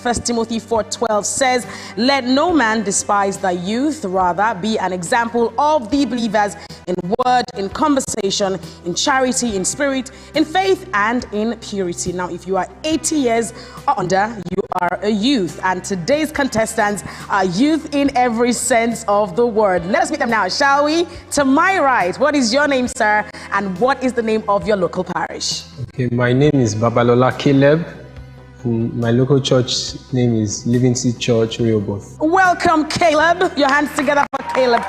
1 Timothy 4:12 says, let no man despise thy youth, rather be an example of the believers in word, in conversation, in charity, in spirit, in faith, and in purity. Now, if you are 80 years or under, you are a youth, and today's contestants are youth in every sense of the word. Let us meet them now, shall we? To my right, what is your name, sir, and what is the name of your local parish? Okay, my name is Babalola Caleb. My local church name is Living Seed Church, Rehoboth. Welcome, Caleb. Your hands together for Caleb.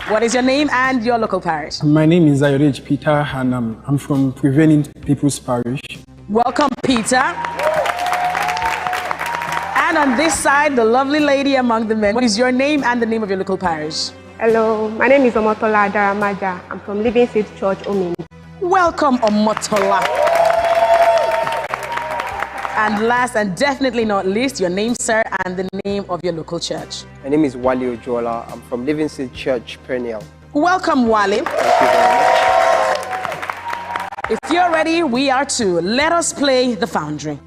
What is your name and your local parish? My name is Ayodeji Peter, and I'm from Prevailing People's Parish. Welcome, Peter. And on this side, the lovely lady among the men. What is your name and the name of your local parish? Hello, my name is Omotola Daramaja. I'm from Living Seed Church, Omini. Welcome, Omotola. And last and definitely not least, your name, sir, and the name of your local church. My name is Wale Ojola. I'm from Living Seed Church, Perennial. Welcome, Wale. Thank you very much. If you're ready, we are too. Let us play the Foundry.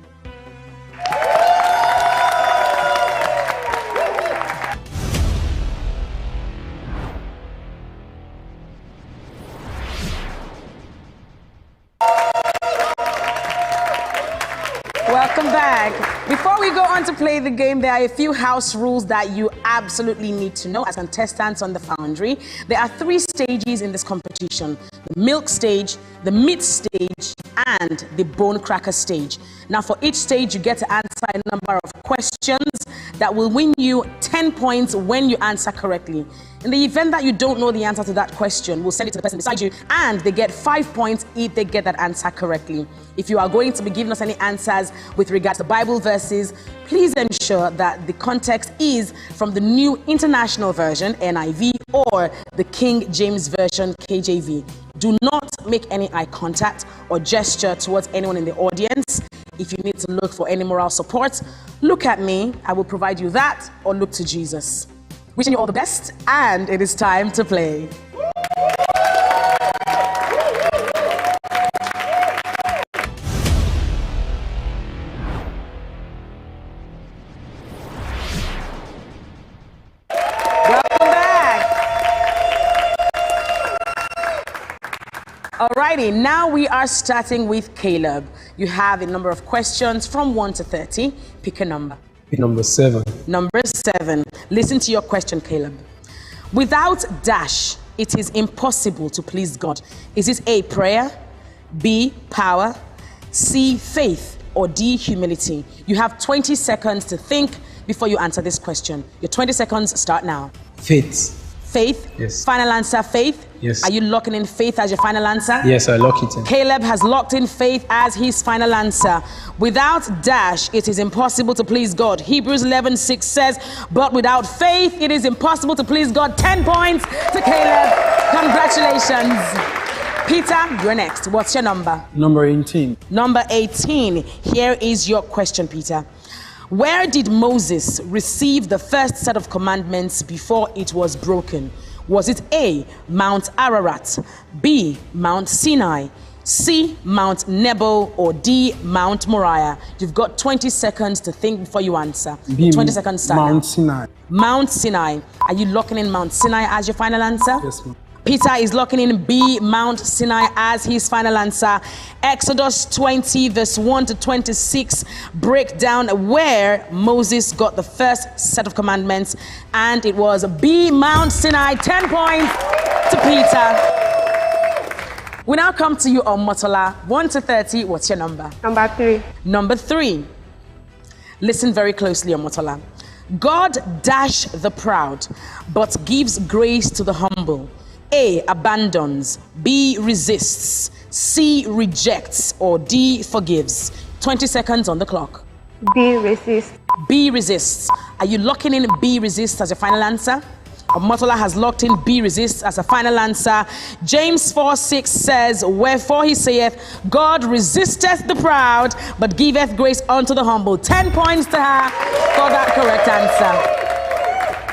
Welcome back. Before we go on to play the game, there are a few house rules that you absolutely need to know as contestants on the Foundry. There are 3 stages in this competition: the milk stage, the meat stage, and the bone cracker stage. Now, for each stage, you get to answer a number of questions that will win you 10 points when you answer correctly. In the event that you don't know the answer to that question, we'll send it to the person beside you, and they get 5 points if they get that answer correctly. If you are going to be giving us any answers with regards to Bible verses, please ensure that the context is from the New International Version, NIV, or the King James Version, KJV. Do not make any eye contact or gesture towards anyone in the audience. If you need to look for any moral support, look at me. I will provide you that, or look to Jesus. Wishing you all the best, and it is time to play. Welcome back. Alrighty, now we are starting with Caleb. You have a number of questions from 1 to 30. Pick a number. Number 7. Number 7. Listen to your question, Caleb. Without dash, it is impossible to please God. Is it A, prayer, B, power, C, faith, or D, humility? You have 20 seconds to think before you answer this question. Your 20 seconds start now. Faith. Faith? Yes. Final answer, faith? Yes. Are you locking in faith as your final answer? Yes, I lock it in. Caleb has locked in faith as his final answer. Without dash, it is impossible to please God. Hebrews 11:6 says, but without faith, it is impossible to please God. 10 points to Caleb. Congratulations. Peter, you're next. What's your number? Number 18. Number 18. Here is your question, Peter. Where did Moses receive the first set of commandments before it was broken? Was it A, Mount Ararat, B, Mount Sinai, C, Mount Nebo, or D, Mount Moriah? You've got 20 seconds to think before you answer. B, 20 seconds start Mount now. Sinai. Mount Sinai. Are you locking in Mount Sinai as your final answer? Yes, ma'am. Peter is locking in B, Mount Sinai, as his final answer. Exodus 20, verse 1 to 26, break down where Moses got the first set of commandments, and it was B, Mount Sinai. 10 points to Peter. We now come to you, Omotola. 1 to 30, what's your number? Number 3. Number 3. Listen very closely, Omotola. God dash the proud, but gives grace to the humble. A, abandons, B, resists, C, rejects, or D, forgives. 20 seconds on the clock. B, resist. B, resists. Are you locking in B, resists as your final answer? Omotola has locked in B, resists as a final answer. James 4:6 says, wherefore he saith, God resisteth the proud, but giveth grace unto the humble. 10 points to her for that correct answer.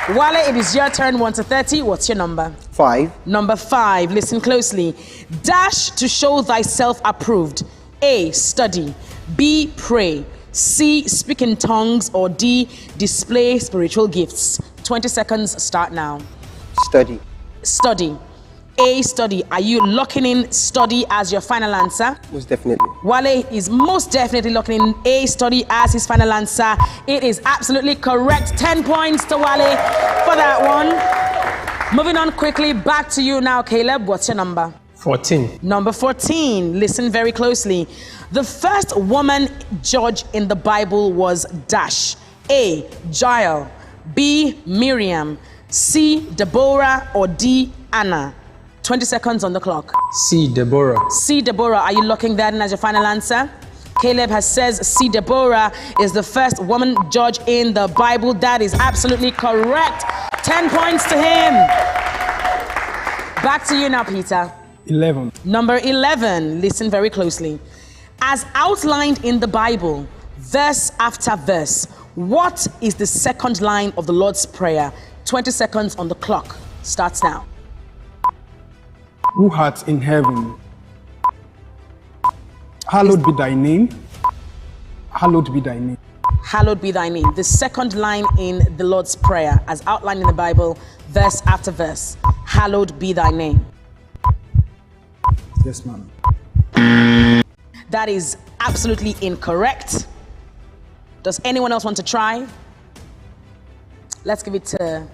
Wale, it is your turn. 1 to 30. What's your number? 5. Number 5. Listen closely. Dash to show thyself approved. A, study. B, pray, C, speak in tongues, or D, display spiritual gifts? 20 seconds start now. Study. Study. A, study. Are you locking in study as your final answer? Most definitely. Wale is most definitely locking in A, study as his final answer. It is absolutely correct. 10 points to Wale for that one. Moving on quickly, back to you now, Caleb. What's your number? 14. Number 14. Listen very closely. The first woman judge in the Bible was dash. A, Jael. B, Miriam. C, Deborah, or D, Anna? 20 seconds on the clock. C, Deborah. C, Deborah. Are you locking that in as your final answer? Caleb says C, Deborah is the first woman judge in the Bible. That is absolutely correct. 10 points to him. Back to you now, Peter. 11. Number 11. Listen very closely. As outlined in the Bible, verse after verse, what is the second line of the Lord's Prayer? 20 seconds on the clock. Starts now. Who art in heaven, hallowed be thy name. Hallowed be thy name. Hallowed be thy name. The second line in the Lord's Prayer, as outlined in the Bible, verse after verse. Hallowed be thy name. Yes, ma'am. That is absolutely incorrect. Does anyone else want to try? Let's give it to...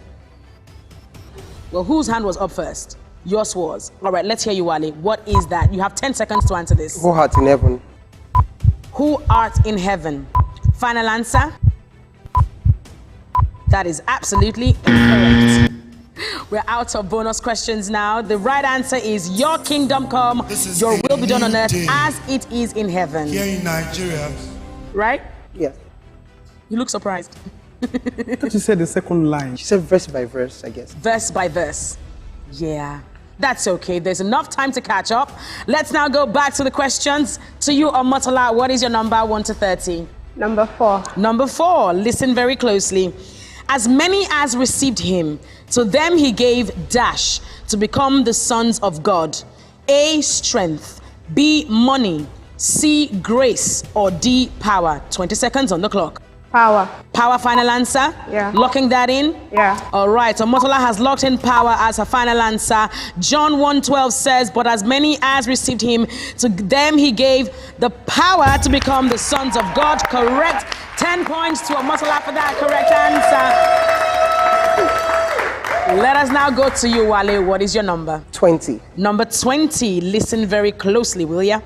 Well, whose hand was up first? Yours was. All right, let's hear you, Wale. What is that? You have 10 seconds to answer this. Who art in heaven? Who art in heaven? Final answer? That is absolutely incorrect. We're out of bonus questions now. The right answer is your kingdom come, your will be done on earth as it is in heaven. Here in Nigeria. Right? Yes. You look surprised. I thought you said the second line. She said verse by verse, I guess. Verse by verse. Yeah, that's okay. There's enough time to catch up. Let's now go back to the questions. To you, Omotola, what is your number 1 to 30? Number 4. Number 4, listen very closely. As many as received him, to them he gave dash to become the sons of God. A, strength. B, money. C, grace. Or D, power. 20 seconds on the clock. Power. Power, final answer? Yeah. Locking that in? Yeah. All right, so Motola has locked in power as her final answer. John 1:12 says, but as many as received him, to them he gave the power to become the sons of God. Correct. 10 points to Motola for that correct answer. Let us now go to you, Wale. What is your number? 20. Number 20. Listen very closely, will ya?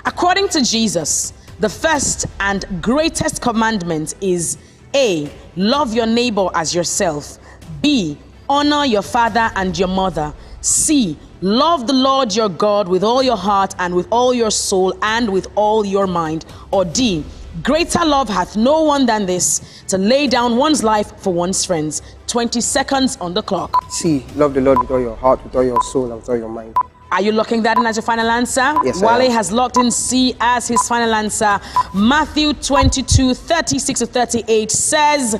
According to Jesus, the first and greatest commandment is A, love your neighbor as yourself. B, honor your father and your mother. C, love the Lord your God with all your heart and with all your soul and with all your mind. Or D, greater love hath no one than this, to lay down one's life for one's friends. 20 seconds on the clock. C, love the Lord with all your heart, with all your soul, and with all your mind. Are you locking that in as your final answer? Yes, I Wale am. has locked in C as his final answer. Matthew 22, 36 to 38 says,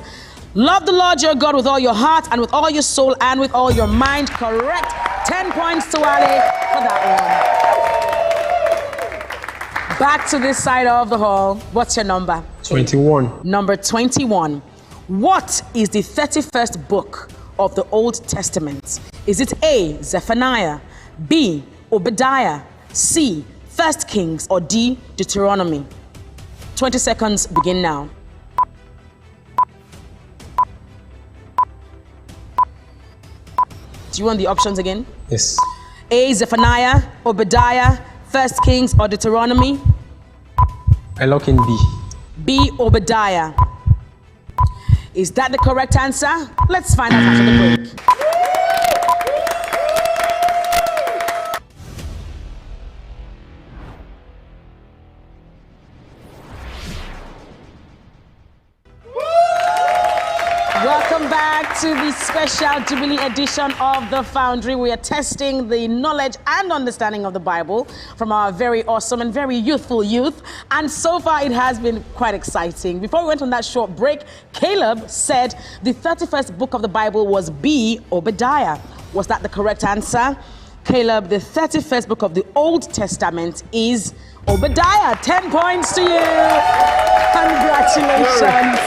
love the Lord your God with all your heart and with all your soul and with all your mind. Correct. 10 points to Wale for that one. Back to this side of the hall. What's your number? 21. Number 21. What is the 31st book of the Old Testament? Is it A, Zephaniah, B, Obadiah, C, 1 Kings, or D, Deuteronomy? 20 seconds begin now. Do you want the options again? Yes. A, Zephaniah, Obadiah, 1 Kings, or Deuteronomy? I lock in B. B, Obadiah. Is that the correct answer? Let's find out after the break. Welcome back to the special Jubilee edition of The Foundry. We are testing the knowledge and understanding of the Bible from our very awesome and very youthful youth. And so far, it has been quite exciting. Before we went on that short break, Caleb said the 31st book of the Bible was B, Obadiah. Was that the correct answer? Caleb, the 31st book of the Old Testament is Obadiah, 10 points to you. Congratulations.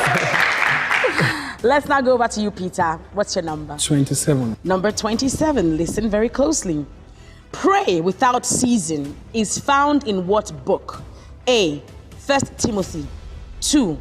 Let's now go over to you, Peter. What's your number? 27. Number 27. Listen very closely. Pray without ceasing is found in what book? A. 1 Timothy. 2.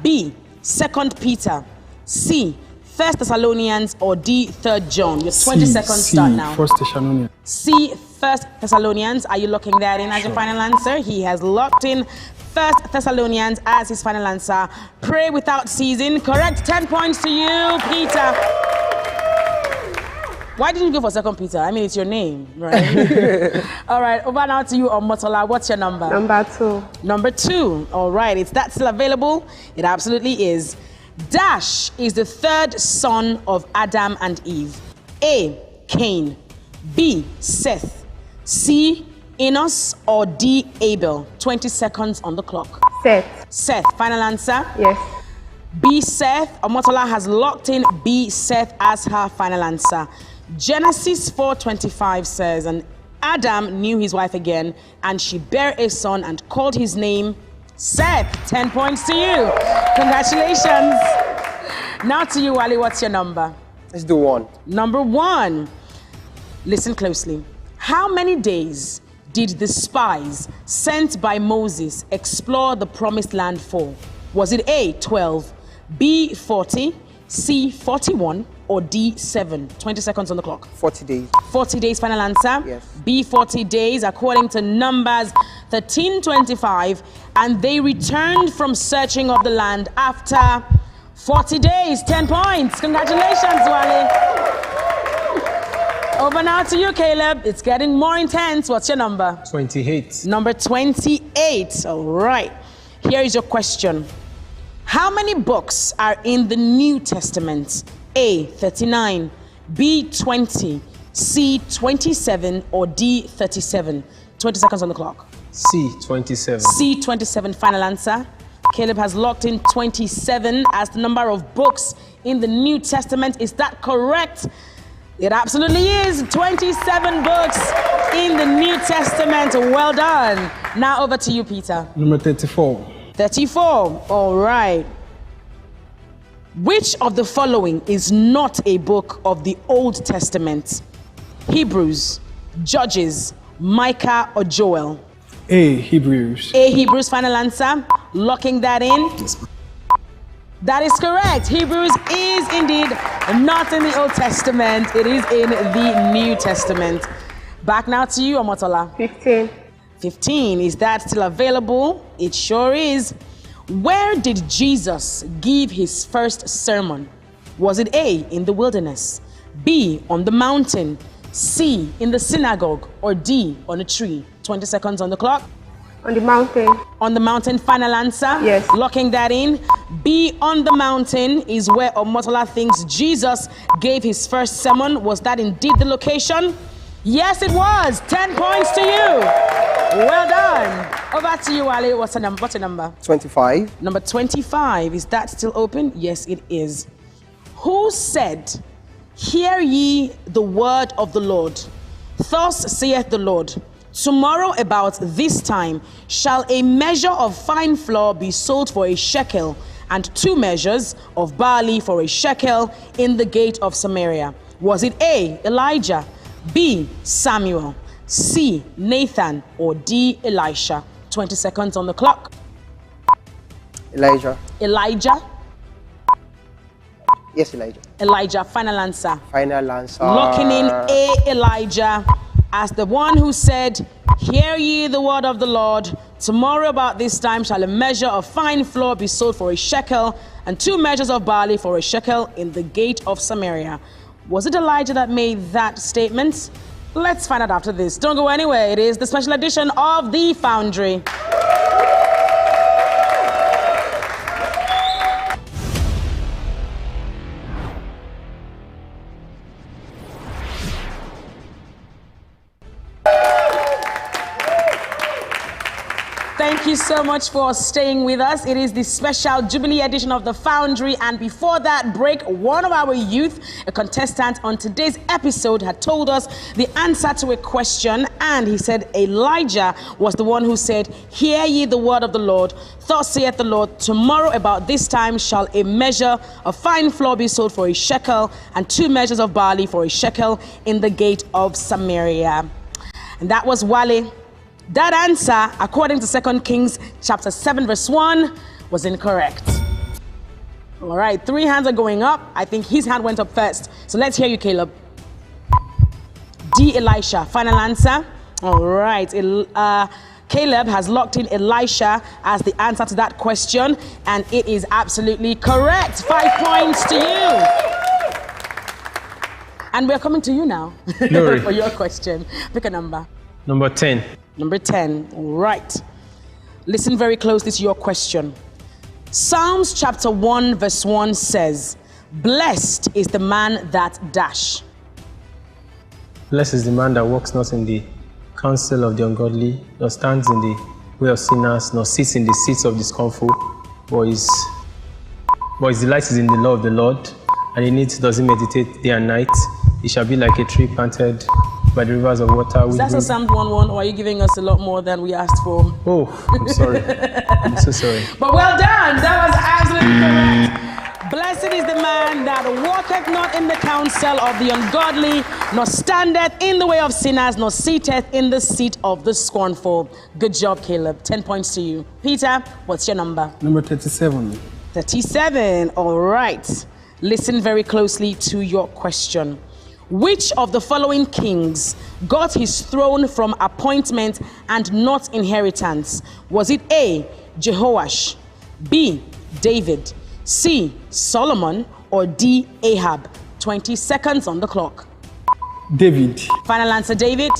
B. 2 Peter. C. 1 Thessalonians, or D. 3 John. Your 20 seconds start now. 1 Thessalonians. C. 1 Thessalonians. Are you locking that in as your final answer? He has locked in 1 Thessalonians as his final answer. Pray without ceasing. Correct. 10 points to you, Peter. Why didn't you go for 2 Peter? I mean, it's your name, right? All right, over now to you, Omotola. What's your number? Number 2. Number 2. All right, is that still available? It absolutely is. Dash is the third son of Adam and Eve. A. Cain. B. Seth. C. Enos, or D. Abel. 20 seconds on the clock. Seth. Seth, final answer? Yes. B. Seth. Omotola has locked in B. Seth as her final answer. Genesis 4:25 says, and Adam knew his wife again, and she bare a son and called his name Seth. 10 points to you. Congratulations. Now to you, Wally. What's your number? Let's do 1. Number 1. Listen closely. How many days did the spies sent by Moses explore the promised land for? Was it A. 12, B. 40, C. 41, or D. 7? 20 seconds on the clock. 40 days. 40 days, final answer? Yes. B. 40 days, according to Numbers 13:25, and they returned from searching of the land after 40 days. 10 points. Congratulations, Wale. Over now to you, Caleb. It's getting more intense. What's your number? 28. Number 28. All right. Here is your question. How many books are in the New Testament? A. 39, B. 20, C. 27, or D. 37? 20 seconds on the clock. C. 27. C. 27, final answer. Caleb has locked in 27 as the number of books in the New Testament. Is that correct? It absolutely is. 27 books in the New Testament. Well done. Now over to you, Peter. Number 34. 34. All right. Which of the following is not a book of the Old Testament? Hebrews, Judges, Micah, or Joel? A. Hebrews. A. Hebrews, final answer. Locking that in. That is correct. Hebrews is indeed not in the Old Testament. It is in the New Testament. Back now to you, Omotola. 15. 15. Is that still available? It sure is. Where did Jesus give his first sermon? Was it A, in the wilderness, B, on the mountain, C, in the synagogue, or D, on a tree? 20 seconds on the clock. On the mountain. On the mountain, final answer? Yes. Locking that in. B, on the mountain is where Omotola thinks Jesus gave his first sermon. Was that indeed the location? Yes, it was. 10 points to you. Well done. Over to you, Ali. What's your number? 25. Number 25. Is that still open? Yes, it is. Who said, "Hear ye the word of the Lord. Thus saith the Lord, tomorrow about this time shall a measure of fine flour be sold for a shekel, and 2 measures of barley for a shekel in the gate of Samaria"? Was it A, Elijah, B, Samuel, C, Nathan, or D, Elisha? 20 seconds on the clock. Elijah. Elijah? Yes, Elijah. Elijah, final answer. Final answer. Locking in A, Elijah, as the one who said, "Hear ye the word of the Lord. Tomorrow about this time shall a measure of fine flour be sold for a shekel, and 2 measures of barley for a shekel in the gate of Samaria." Was it Elijah that made that statement? Let's find out after this. Don't go anywhere. It is the special edition of The Foundry. Thank you so much for staying with us. It is the special Jubilee edition of The Foundry. And before that break, one of our youth, a contestant on today's episode, had told us the answer to a question. And he said Elijah was the one who said, "Hear ye the word of the Lord. Thus saith the Lord, tomorrow about this time shall a measure of fine flour be sold for a shekel, and 2 measures of barley for a shekel in the gate of Samaria." And that was Wale. That answer, according to 2 Kings chapter 7 verse 1, was incorrect. All right, 3 hands are going up. I think his hand went up first. So let's hear you, Caleb. D, Elisha. Final answer? All right. Caleb has locked in Elisha as the answer to that question, and it is absolutely correct. 5 points to you. And we're coming to you now for your question. Pick a number. Number 10. Number 10. All right. Listen very closely to your question. Psalms chapter 1 verse 1 says, "Blessed is the man that dash." Blessed is the man that walks not in the counsel of the ungodly, nor stands in the way of sinners, nor sits in the seats of discomfort, but his delight is in the law of the Lord, and in it does he meditate day and night. He shall be like a tree planted by the rivers of water. That's a Psalm 1:1, or are you giving us a lot more than we asked for? Oh, I'm sorry. I'm so sorry. But well done. That was absolutely correct. Blessed is the man that walketh not in the counsel of the ungodly, nor standeth in the way of sinners, nor sitteth in the seat of the scornful. Good job, Caleb. 10 points to you. Peter, what's your number? Number 37. 37. All right. Listen very closely to your question. Which of the following kings got his throne from appointment and not inheritance? Was it A, Jehoash, B, David, C, Solomon, or D, Ahab? 20 seconds on the clock. David. Final answer, David?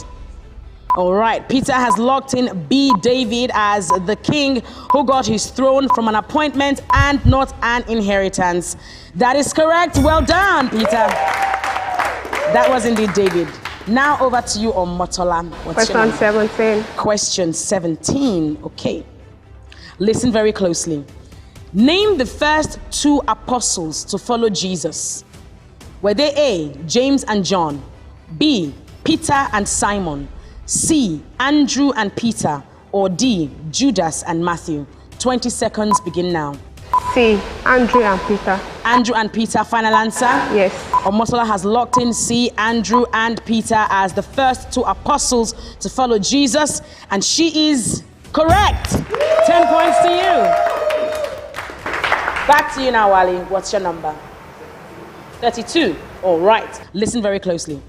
All right, Peter has locked in B, David, as the king who got his throne from an appointment and not an inheritance. That is correct. Well done, Peter. That was indeed David. Now over to you, Omotola. Question 17. Question 17. Okay. Listen very closely. Name the first 2 apostles to follow Jesus. Were they A, James and John, B, Peter and Simon, C, Andrew and Peter, or D, Judas and Matthew? 20 seconds begin now. C, Andrew and Peter. Andrew and Peter, final answer? Yes. Omotola has locked in C, Andrew and Peter, as the first 2 apostles to follow Jesus, and she is correct. 10 points to you. Back to you now, Wally. What's your number? 32. All right. Listen very closely.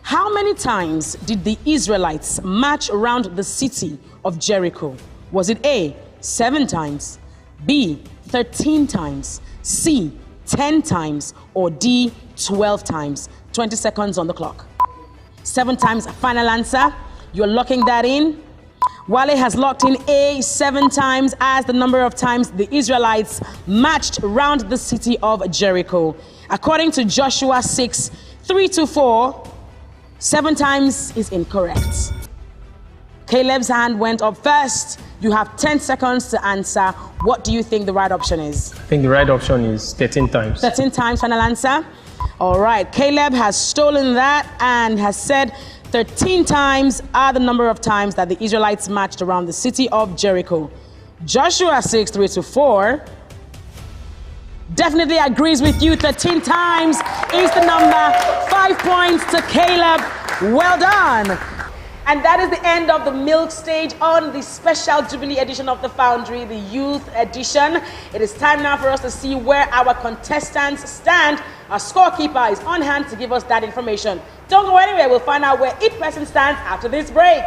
How many times did the Israelites march around the city of Jericho? Was it A, 7 times, B, 13 times, C, 10 times, or D, 12 times? 20 seconds on the clock. 7 times, final answer. You're locking that in. Wale has locked in A, 7 times, as the number of times the Israelites marched around the city of Jericho. According to Joshua 6, 3-4, 7 times is incorrect. Caleb's hand went up first. You have 10 seconds to answer. What do you think the right option is? I think the right option is 13 times. 13 times, final answer? All right, Caleb has stolen that and has said 13 times are the number of times that the Israelites marched around the city of Jericho. Joshua 6, 3-4 definitely agrees with you. 13 times is the number. 5 points to Caleb. Well done. And that is the end of the milk stage on the special Jubilee edition of The Foundry, the youth edition. It is time now for us to see where our contestants stand. Our scorekeeper is on hand to give us that information. Don't go anywhere. We'll find out where each person stands after this break.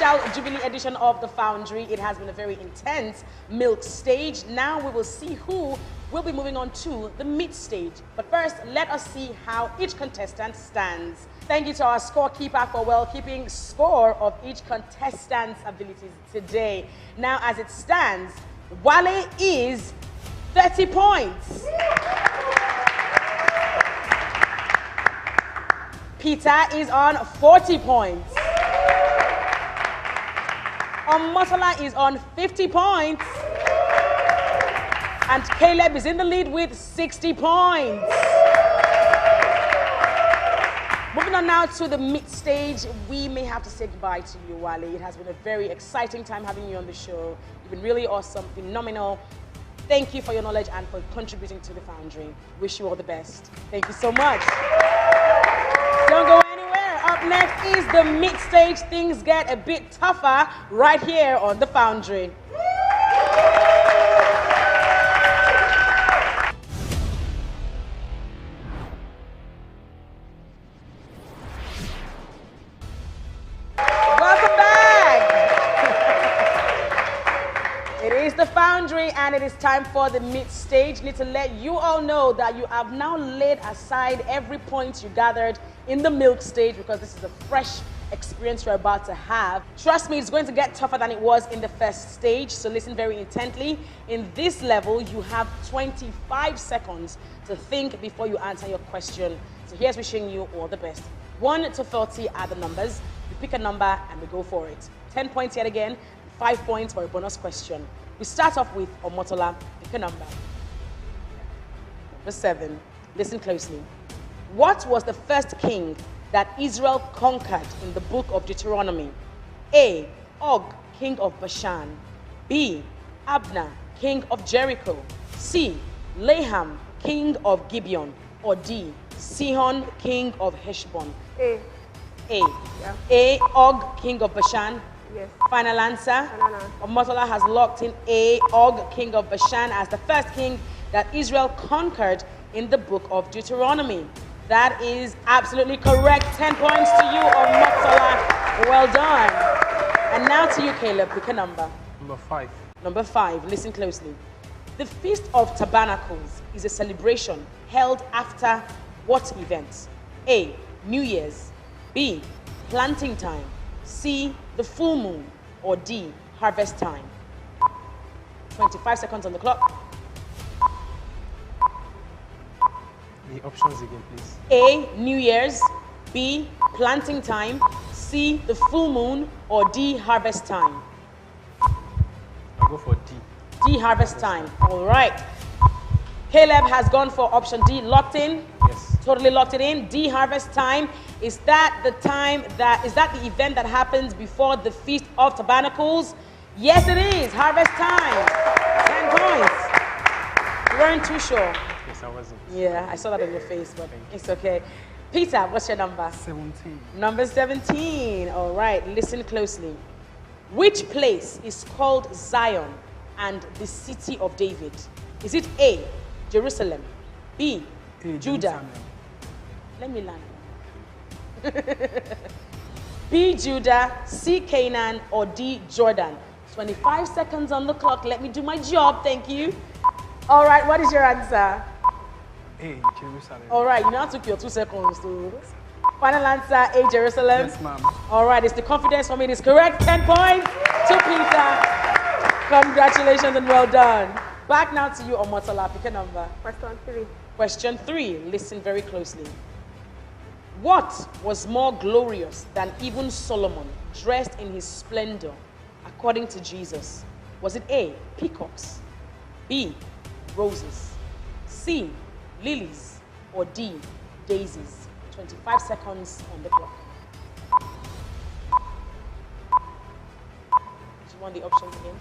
special Jubilee edition of The Foundry. It has been a very intense milk stage. Now we will see who will be moving on to the meat stage. But first, let us see how each contestant stands. Thank you to our scorekeeper for well keeping score of each contestant's abilities today. Now, as it stands, Wale is 30 points. Peter is on 40 points. Omotola is on 50 points. And Caleb is in the lead with 60 points. Moving on now to the mid stage, we may have to say goodbye to you, Wale. It has been a very exciting time having you on the show. You've been really awesome, phenomenal. Thank you for your knowledge and for contributing to the Foundry. Wish you all the best. Thank you so much. Don't go anywhere. Up next is the mid stage. Things get a bit tougher right here on the Foundry. And it is time for the mid stage. Need to let you all know that you have now laid aside every point you gathered in the milk stage because this is a fresh experience you're about to have. Trust me, it's going to get tougher than it was in the first stage, so listen very intently. In this level, you have 25 seconds to think before you answer your question. So here's wishing you all the best. 1 to 30 are the numbers. You pick a number and we go for it. 10 points yet again, 5 points for a bonus question. We start off with Omotola. Pick a number. Number 7. Listen closely. What was the first king that Israel conquered in the book of Deuteronomy? A. Og, king of Bashan. B. Abner, king of Jericho. C. Laham, king of Gibeon. Or D. Sihon, king of Heshbon. A. A. Yeah. A. Og, king of Bashan. Yes. Final answer. Final answer. Omotola has locked in A. Og, king of Bashan, as the first king that Israel conquered in the book of Deuteronomy. That is absolutely correct. 10 points to you, Omotola. Well done. And now to you, Caleb. Pick a number. Number 5. Number 5. Listen closely. The Feast of Tabernacles is a celebration held after what event? A. New Year's. B. Planting time. C. The full moon. Or D. Harvest time. 25 seconds on the clock. The options again, please. A. New Year's. B. Planting time. C. The full moon. Or D. Harvest time. I'll go for D. D. Harvest time. All right. Caleb has gone for option D. Locked in? Yes. Totally locked it in. D. Harvest time. Is that the event that happens before the Feast of Tabernacles? Yes, it is. Harvest time. 10 points. You weren't too sure. Yes, I wasn't. Yeah, I saw that on your face, but it's okay. Peter, what's your number? 17. Number 17. All right, listen closely. Which place is called Zion and the city of David? Is it A, Jerusalem, B, A, Judah? Jerusalem. Let me land. B, Judah, C, Canaan, or D, Jordan? 25 seconds on the clock. Let me do my job. Thank you. All right, what is your answer? A, Jerusalem. All right, you now took your 2 seconds to... Final answer, A, Jerusalem? Yes, ma'am. All right, it's the confidence for me. It is correct. 10 points to Peter. Congratulations and well done. Back now to you, Omotola. Pick a number. Question 3. Question 3. Listen very closely. What was more glorious than even Solomon, dressed in his splendor, according to Jesus? Was it A, peacocks, B, roses, C, lilies, or D, daisies? 25 seconds on the clock. Do you want the options again?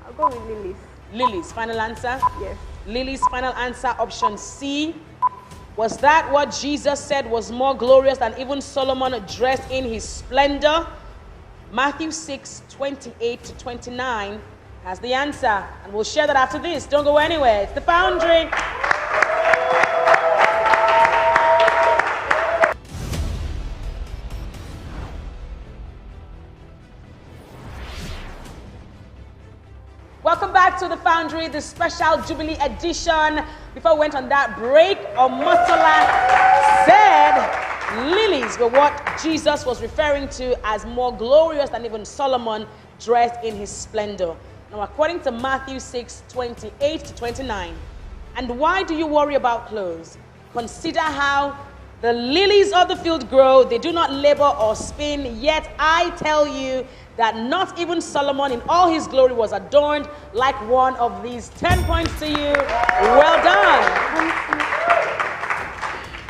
I'll go with lilies. Lilies, final answer? Yes. Lilies, final answer, option C. Was that what Jesus said was more glorious than even Solomon dressed in his splendor? Matthew 6, 28 to 29 has the answer. And we'll share that after this. Don't go anywhere. It's the Foundry. Foundry, the special Jubilee edition. Before we went on that break, Omotola said lilies were what Jesus was referring to as more glorious than even Solomon dressed in his splendor. Now, according to Matthew 6:28 to 29, and why do you worry about clothes? Consider how the lilies of the field grow. They do not labor or spin. Yet I tell you that not even Solomon in all his glory was adorned like one of these. 10 points to you. Well done.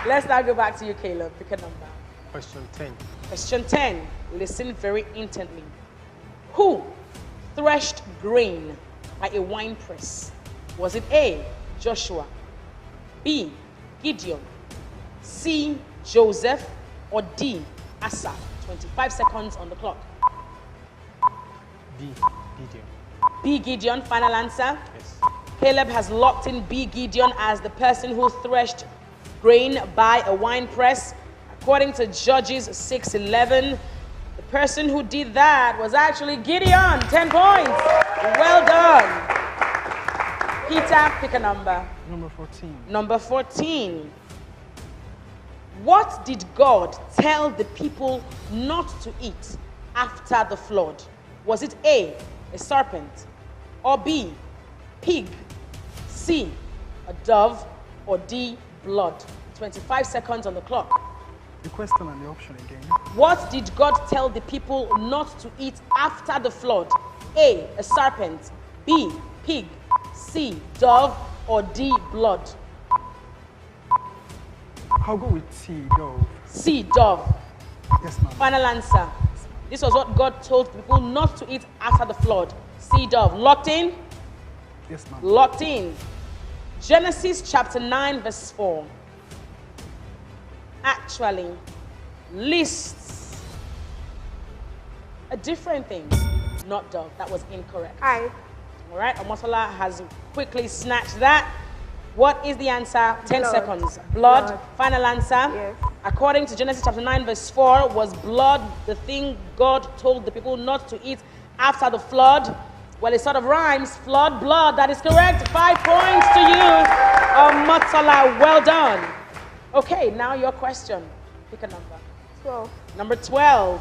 Let's now go back to you, Caleb. Pick a number. Question 10. Question 10. Listen very intently. Who threshed grain by a wine press? Was it A, Joshua, B, Gideon, C, Joseph, or D, Asa? 25 seconds on the clock. B, Gideon. B, Gideon, final answer? Yes. Caleb has locked in B, Gideon as the person who threshed grain by a wine press. According to Judges 6:11, the person who did that was actually Gideon. 10 points. Well done. Peter, pick a number. Number 14. Number 14. What did God tell the people not to eat after the flood? Was it A, a serpent, or B, pig, C, a dove, or D, blood? 25 seconds on the clock. The question and the option again. What did God tell the people not to eat after the flood? A, a serpent, B, pig, C, dove, or D, blood? I'll go with C, dove. C, dove. Yes, ma'am. Final answer. This was what God told people not to eat after the flood. C, dove. Locked in? Yes, ma'am. Locked in. Genesis chapter 9 verse 4 actually lists a different thing. Not dove. That was incorrect. Hi. All right. Omotola has quickly snatched that. What is the answer? 10 Blood. seconds. Blood. Blood. Final answer? Yes. According to Genesis chapter 9 verse 4, was blood the thing God told the people not to eat after the flood? Well, it sort of rhymes. Flood, blood. That is correct. 5 points to you, Omotola. Well done. Okay, now your question. Pick a number. 12. Number 12.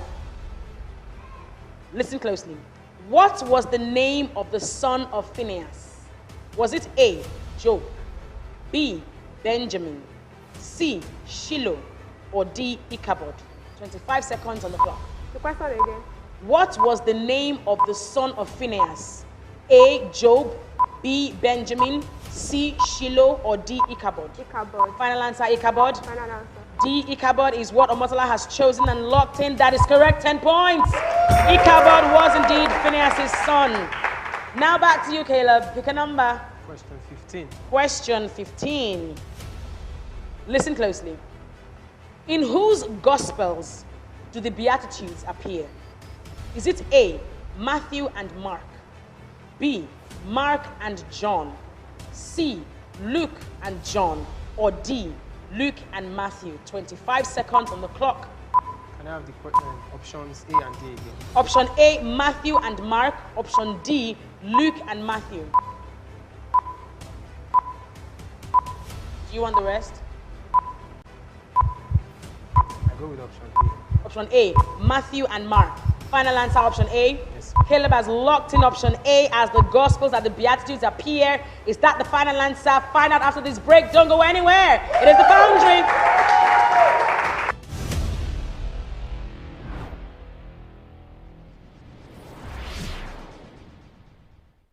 Listen closely. What was the name of the son of Phinehas? Was it A, Job, B, Benjamin, C, Shiloh, or D, Ichabod? 25 seconds on the clock. The question again. What was the name of the son of Phinehas? A, Job, B, Benjamin, C, Shiloh, or D, Ichabod? Ichabod. Final answer, Ichabod. Final answer. D, Ichabod is what Omotola has chosen and locked in. That is correct. 10 points. Ichabod was indeed Phinehas' son. Now back to you, Caleb. Pick a number. Question 15. Question 15. Listen closely. In whose Gospels do the Beatitudes appear? Is it A, Matthew and Mark, B, Mark and John, C, Luke and John, or D, Luke and Matthew? 25 seconds on the clock. Can I have the options A and D again? Option A, Matthew and Mark. Option D, Luke and Matthew. Do you want the rest? I go with option A. Option A, Matthew and Mark. Final answer, option A. Yes. Caleb has locked in option A as the Gospels that the Beatitudes appear. Is that the final answer? Find out after this break. Don't go anywhere. It is the Foundry.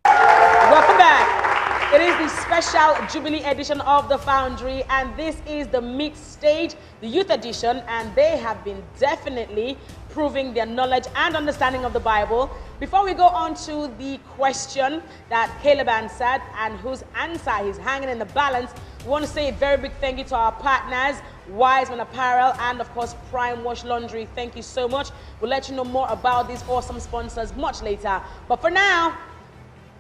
Welcome back. It is the special Jubilee edition of the Foundry, and this is the mixed stage, the youth edition, and they have been definitely proving their knowledge and understanding of the Bible. Before we go on to the question that Caleb answered and whose answer is hanging in the balance, we want to say a very big thank you to our partners, Wiseman Apparel and of course Prime Wash Laundry. Thank you so much. We'll let you know more about these awesome sponsors much later. But for now,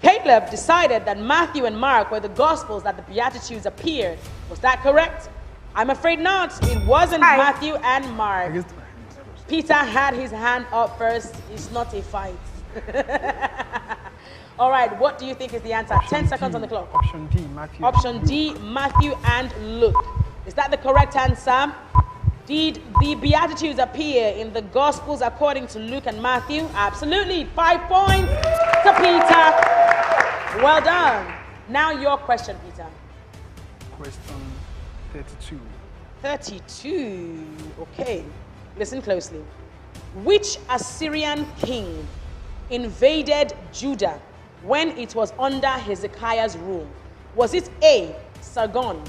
Caleb decided that Matthew and Mark were the Gospels that the Beatitudes appeared. Was that correct? I'm afraid not. It wasn't Matthew and Mark. Peter had his hand up first. It's not a fight. All right, what do you think is the answer? 10 seconds on the clock. Option D, Matthew. Option D, Matthew and Luke. Is that the correct answer? Did the Beatitudes appear in the Gospels according to Luke and Matthew? Absolutely. 5 points to Peter. Well done. Now your question, Peter. Question 32. 32. Okay. Listen closely. Which Assyrian king invaded Judah when it was under Hezekiah's rule? Was it A, Sargon,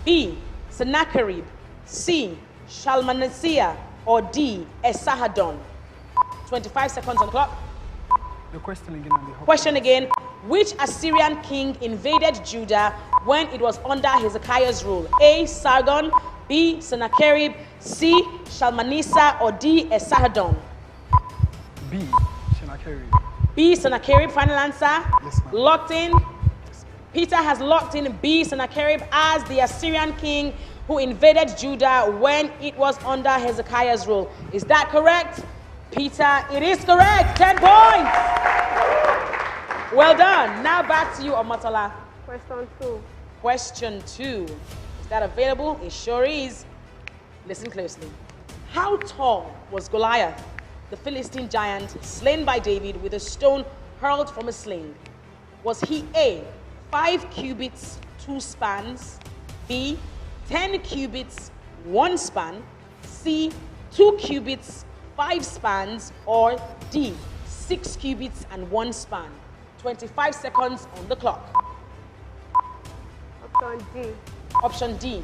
B, Sennacherib, C, Shalmaneser, or D, Esarhaddon? 25 seconds on the clock. The question again. And the Question again. Which Assyrian king invaded Judah when it was under Hezekiah's rule? A, Sargon, B, Sennacherib, C, Shalmaneser, or D, Esarhaddon? B, Sennacherib. B, Sennacherib, final answer? Yes, ma'am. Locked in? Peter has locked in B, Sennacherib, as the Assyrian king who invaded Judah when it was under Hezekiah's rule. Is that correct? Peter, it is correct. 10 points. Well done. Now back to you, Omotola. Question 2. Question 2. Is that available? It sure is. Listen closely. How tall was Goliath, the Philistine giant, slain by David with a stone hurled from a sling? Was he A, 5 cubits, 2 spans, B, 10 cubits, 1 span, C, 2 cubits, 5 spans, or D, 6 cubits and 1 span? 25 seconds on the clock. Option D. Option D,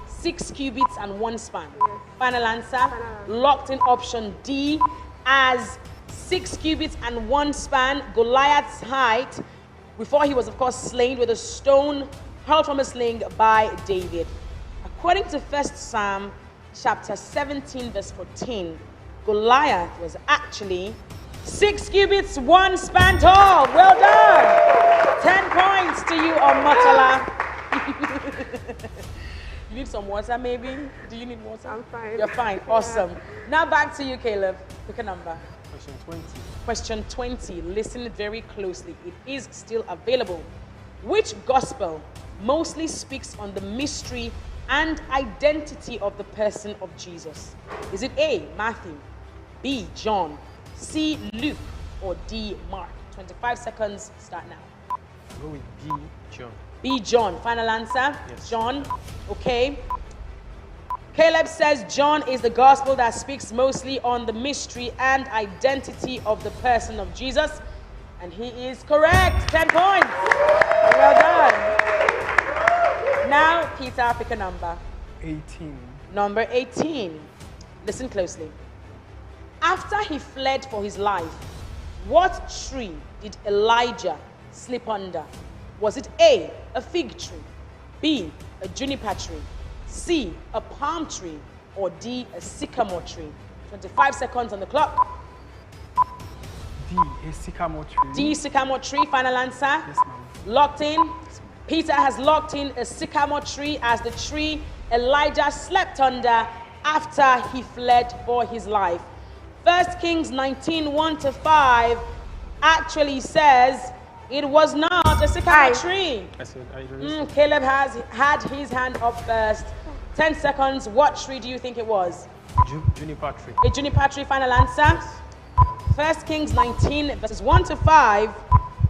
6 cubits and 1 span. Yes. Final answer? Final. Locked in option D as 6 cubits and 1 span. Goliath's height, before he was of course slain with a stone hurled from a sling by David. According to 1 Samuel chapter 17 verse 14, Goliath was actually 6 cubits, 1 span tall. Well done. 10 points to you, Omotola. You need some water, maybe? Do you need water? I'm fine. You're fine. Awesome. Now back to you, Caleb. Pick a number. Question 20. Question 20. Listen very closely. It is still available. Which gospel mostly speaks on the mystery and identity of the person of Jesus? Is it A, Matthew, B, John, C, Luke, or D, Mark? 25 seconds, start now. Go with D, John. B, John. Final answer? Yes. John. Okay. Caleb says John is the gospel that speaks mostly on the mystery and identity of the person of Jesus. And he is correct. 10 points. Well done. Now, Peter, pick a number. 18. Number 18. Listen closely. After he fled for his life, what tree did Elijah sleep under? Was it A, a fig tree, B, a juniper tree, C, a palm tree, or D, a sycamore tree? 25 seconds on the clock. D, a sycamore tree. D, sycamore tree, final answer? Yes, ma'am. Locked in? Peter has locked in a sycamore tree as the tree Elijah slept under after he fled for his life. 1 Kings 19, 1-5 actually says it was not a sycamore tree. I said, I released Caleb has had his hand up first. 10 seconds. What tree do you think it was? Juniper tree. A juniper tree, final answer? 1 Kings 19, verses 1-5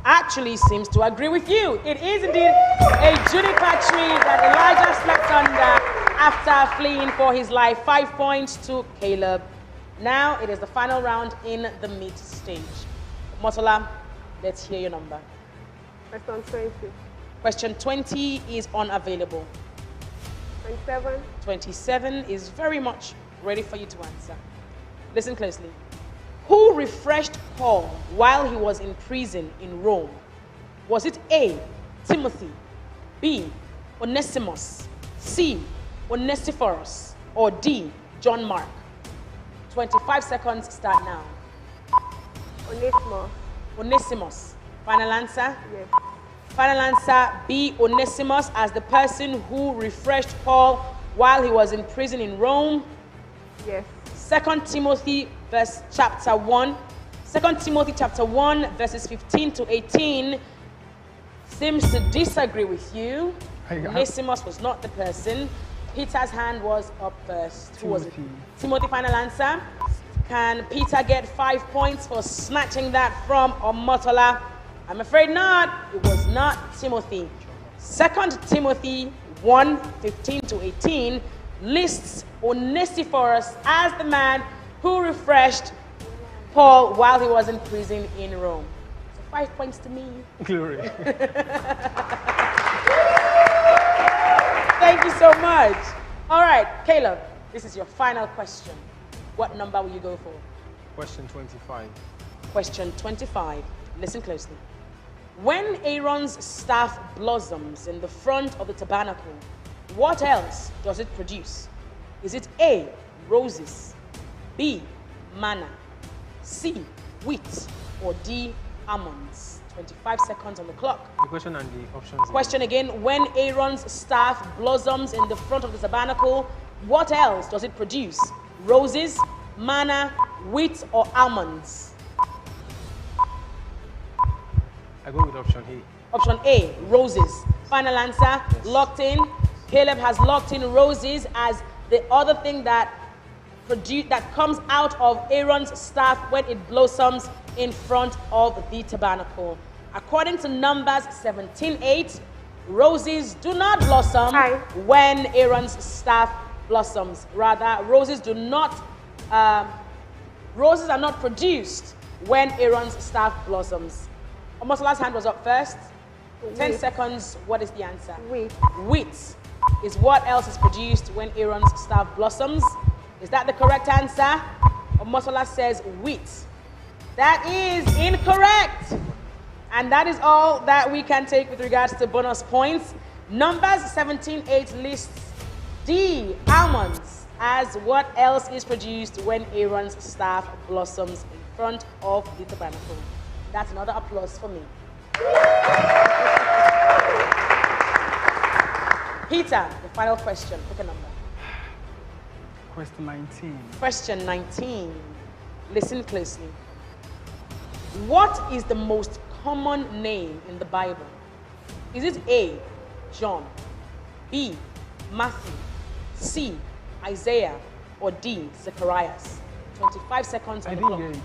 actually seems to agree with you. It is indeed a juniper tree that Elijah slept under after fleeing for his life. 5 points to Caleb. Now it is the final round in the meat stage. Motola, let's hear your number. Question 20. Question 20 is unavailable. 27. 27 is very much ready for you to answer. Listen closely. Who refreshed Paul while he was in prison in Rome? Was it A, Timothy, B, Onesimus, C, Onesiphorus, or D, John Mark? 25 seconds, start now. Onesimus. Onesimus. Final answer? Yes. Final answer, B, Onesimus, as the person who refreshed Paul while he was in prison in Rome. Yes. 2 Timothy chapter 1 2 Timothy chapter 1, verses 15 to 18 seems to disagree with you. Onesimus was not the person. Peter's hand was up first. Who was it? Timothy, final answer. Can Peter get 5 points for snatching that from Omotola? I'm afraid not. It was not Timothy. 2 Timothy 1, 15 to 18 lists Onesiphorus as the man who refreshed Paul while he was in prison in Rome. So 5 points to me. Glory. Thank you so much. All right, Caleb, this is your final question. What number will you go for? Question 25. Question 25. Listen closely. When Aaron's staff blossoms in the front of the tabernacle, what else does it produce? Is it A, roses, B, manna, C, wheat, or D, almonds? 25 seconds on the clock. The question and the options. Question again. When Aaron's staff blossoms in the front of the tabernacle, what else does it produce? Roses, manna, wheat, or almonds? I go with option A. Option A, roses. Final answer, Yes. locked in. Caleb has locked in roses as the other thing that comes out of Aaron's staff when it blossoms in front of the tabernacle. According to Numbers 17:8, roses do not blossom when Aaron's staff blossoms. Rather, roses are not produced when Aaron's staff blossoms. Omotola's hand was up first. 10 seconds. What is the answer? Wheat. Wheat is what else is produced when Aaron's staff blossoms. Is that the correct answer? Omotola says wheat. That is incorrect. And that is all that we can take with regards to bonus points. Numbers 17:8 lists D, almonds, as what else is produced when Aaron's staff blossoms in front of the tabernacle. That's another applause for me. Peter, the final question. Pick a number. Question 19. Question 19. Listen closely. What is the most common name in the Bible? Is it A, John, B, Matthew, C, Isaiah, or D, Zechariah? 25 seconds on I the didn't clock. hear it, man.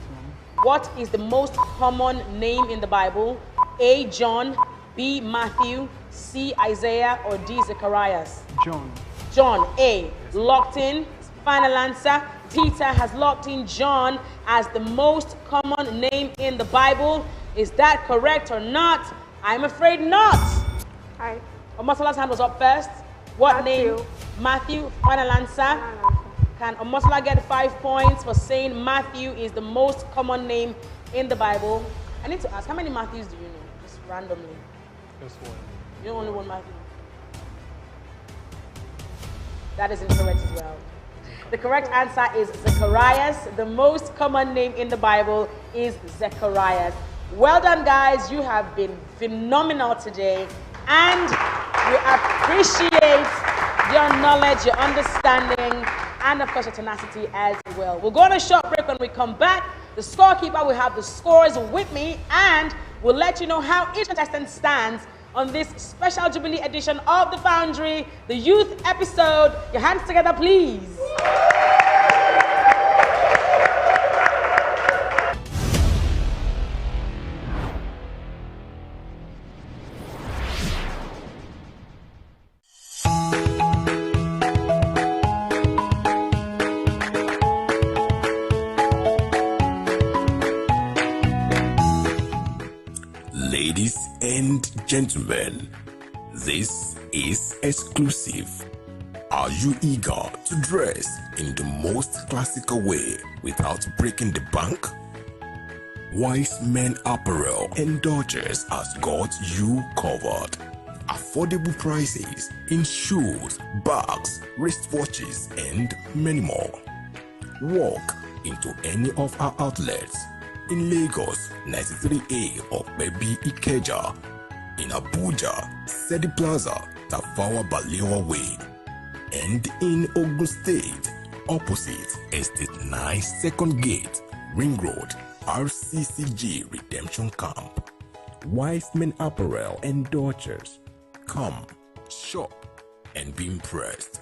What is the most common name in the Bible? A, John, B, Matthew, C, Isaiah, or D, Zechariah? John. John, A, locked in. Final answer. Peter has locked in John as the most common name in the Bible. Is that correct or not? I'm afraid not. Hi. Omotola's hand was up first. What Matthew. name? Matthew. Final answer. Can Omotola get 5 points for saying Matthew is the most common name in the Bible? I need to ask, how many Matthews do you know? Just randomly. Just one. You know only one Matthew? That is incorrect as well. The correct answer is Zechariah. The most common name in the Bible is Zechariah. Well done, guys. You have been phenomenal today. And we appreciate your knowledge, your understanding, and of course your tenacity as well. We'll go on a short break. When we come back, the scorekeeper will have the scores with me, and we'll let you know how each contestant stands on this special Jubilee edition of The Foundry, the youth episode. Your hands together, please. Ladies and gentlemen, this is exclusive. Are you eager to dress in the most classical way without breaking the bank? Wise Men Apparel indulges has got you covered. Affordable prices in shoes, bags, wristwatches, and many more. Walk into any of our outlets in Lagos, 93A of Baby Ikeja, in Abuja, Sedi Plaza, Tafawa Balewa Way, and in Ogun State, opposite Estate 9 Second Gate, Ring Road, RCCG Redemption Camp. Wise Men Apparel and Daughters. Come, shop, and be impressed.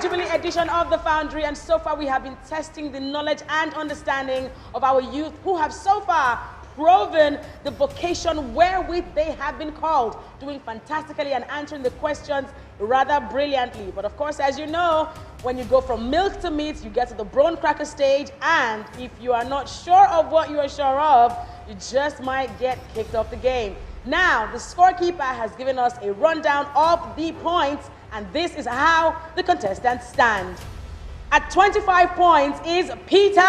Jubilee edition of the Foundry, and so far we have been testing the knowledge and understanding of our youth who have so far proven the vocation wherewith they have been called, doing fantastically and answering the questions rather brilliantly. But of course, as you know, when you go from milk to meat, you get to the bone cracker stage, and if you are not sure of what you are sure of, you just might get kicked off the game. Now, the scorekeeper has given us a rundown of the points, and this is how the contestants stand. At 25 points is Peter.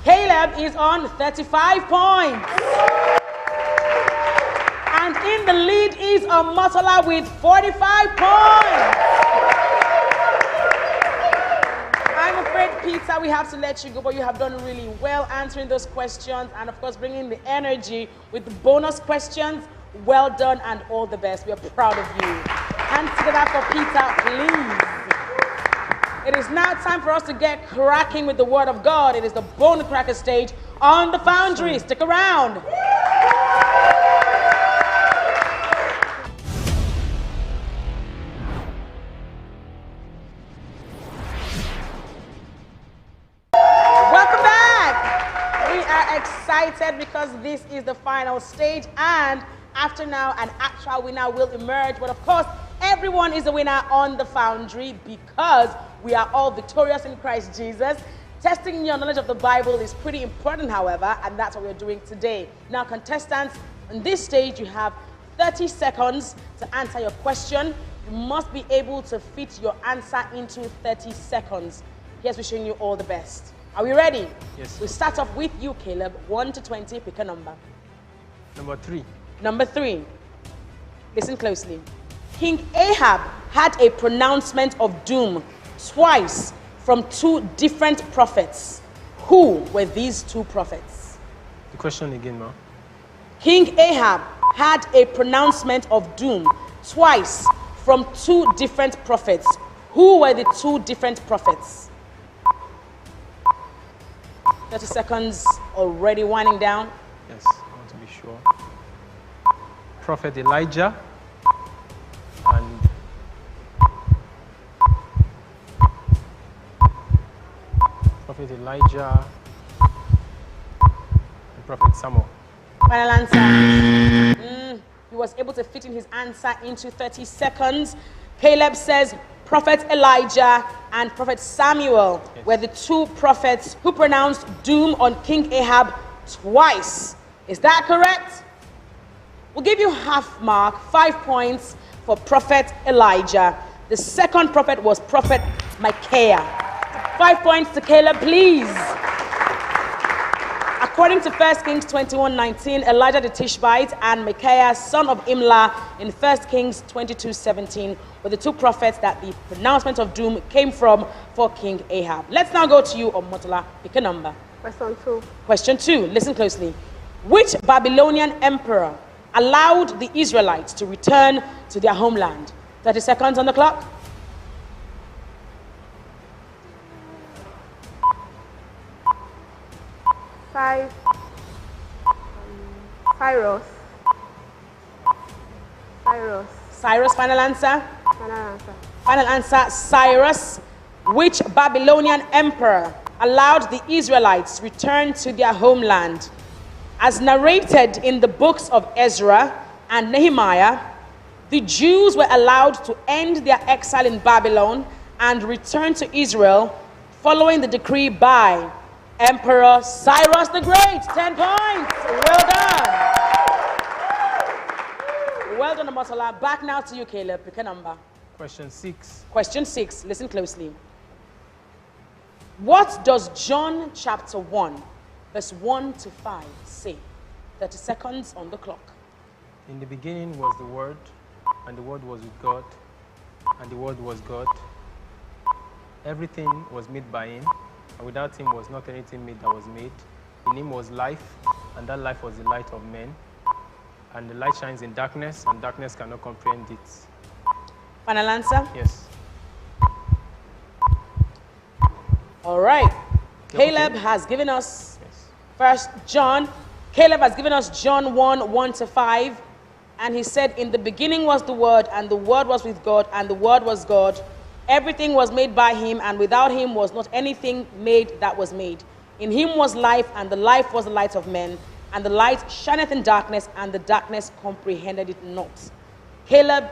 Caleb is on 35 points. And in the lead is Omotola with 45 points. I'm afraid, Peter, we have to let you go, but you have done really well answering those questions and, of course, bringing the energy with the bonus questions. Well done and all the best. We are proud of you. Hands together for Peter, please. It is now time for us to get cracking with the Word of God. It is the Bone Cracker stage on the Foundry. Stick around. Excited because this is the final stage, and after now an actual winner will emerge. But of course, everyone is a winner on the Foundry because we are all victorious in Christ Jesus. Testing your knowledge of the Bible is pretty important, however, and that's what we're doing today. Now, contestants, on this stage you have 30 seconds to answer your question. You must be able to fit your answer into 30 seconds. Here's wishing you all the best. Are we ready? Yes. We'll start off with you, Caleb. 1 to 20, pick a number. Number 3. Number 3. Listen closely. King Ahab had a pronouncement of doom twice from 2 different prophets. Who were these 2 prophets? The question again, ma. King Ahab had a pronouncement of doom twice from 2 different prophets. Who were the 2 different prophets? 30 seconds already winding down. Yes, I want to be sure. Prophet Elijah and Prophet Elijah and Prophet Samuel. Final answer. He was able to fit in his answer into 30 seconds. Caleb says Prophet Elijah and Prophet Samuel were the 2 prophets who pronounced doom on King Ahab twice. Is that correct? We'll give you half mark, 5 points for Prophet Elijah. The second prophet was Prophet Micaiah. 5 points to Caleb, please. According to 1 Kings 21:19, Elijah the Tishbite and Micaiah, son of Imlah, in 1 Kings 22:17, were the 2 prophets that the pronouncement of doom came from for King Ahab. Let's now go to you, Omotola. Pick a number. Question 2. Question 2. Listen closely. Which Babylonian emperor allowed the Israelites to return to their homeland? 30 seconds on the clock. Cyrus. Cyrus, final answer? Final answer. Final answer, Cyrus. Which Babylonian emperor allowed the Israelites return to their homeland? As narrated in the books of Ezra and Nehemiah, the Jews were allowed to end their exile in Babylon and return to Israel following the decree by Emperor Cyrus the Great. 10 points. Well done. Well done, Omotola. Back now to you, Caleb. Pick a number. Question 6. Question 6. Listen closely. What does John chapter 1, verse 1 to 5 say? 30 seconds on the clock. In the beginning was the Word, and the Word was with God, and the Word was God. Everything was made by Him, and without him was not anything made that was made. In him was life, and that life was the light of men. And the light shines in darkness, and darkness cannot comprehend it. Final answer? Yes. All right. Okay. Caleb has given us Yes. First John. Caleb has given us John 1, 1 to 5. And he said, in the beginning was the Word, and the Word was with God, and the Word was God. Everything was made by him, and without him was not anything made that was made. In him was life, and the life was the light of men. And the light shineth in darkness, and the darkness comprehended it not. Caleb,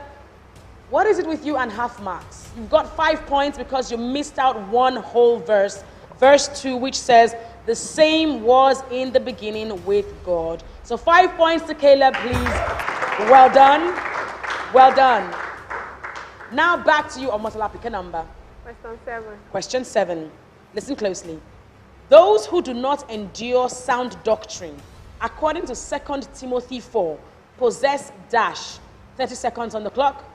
what is it with you and half marks? You've got 5 points because you missed out one whole verse. Verse 2, which says, the same was in the beginning with God. So 5 points to Caleb, please. Well done. Well done. Now back to you, Omotola. Pick a number. Question 7. Question 7. Listen closely. Those who do not endure sound doctrine, according to 2 Timothy 4, possess dash. 30 seconds on the clock. Do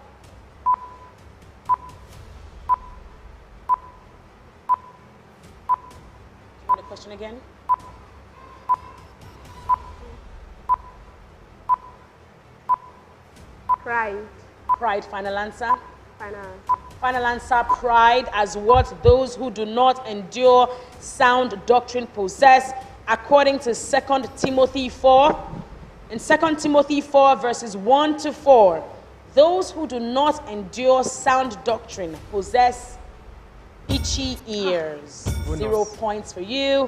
you want the question again? Pride. Pride, final answer. Finance. Final answer, pride, as what those who do not endure sound doctrine possess, according to 2 Timothy 4. In 2 Timothy 4, verses 1 to 4, those who do not endure sound doctrine possess itchy ears. Bonus. 0 points for you.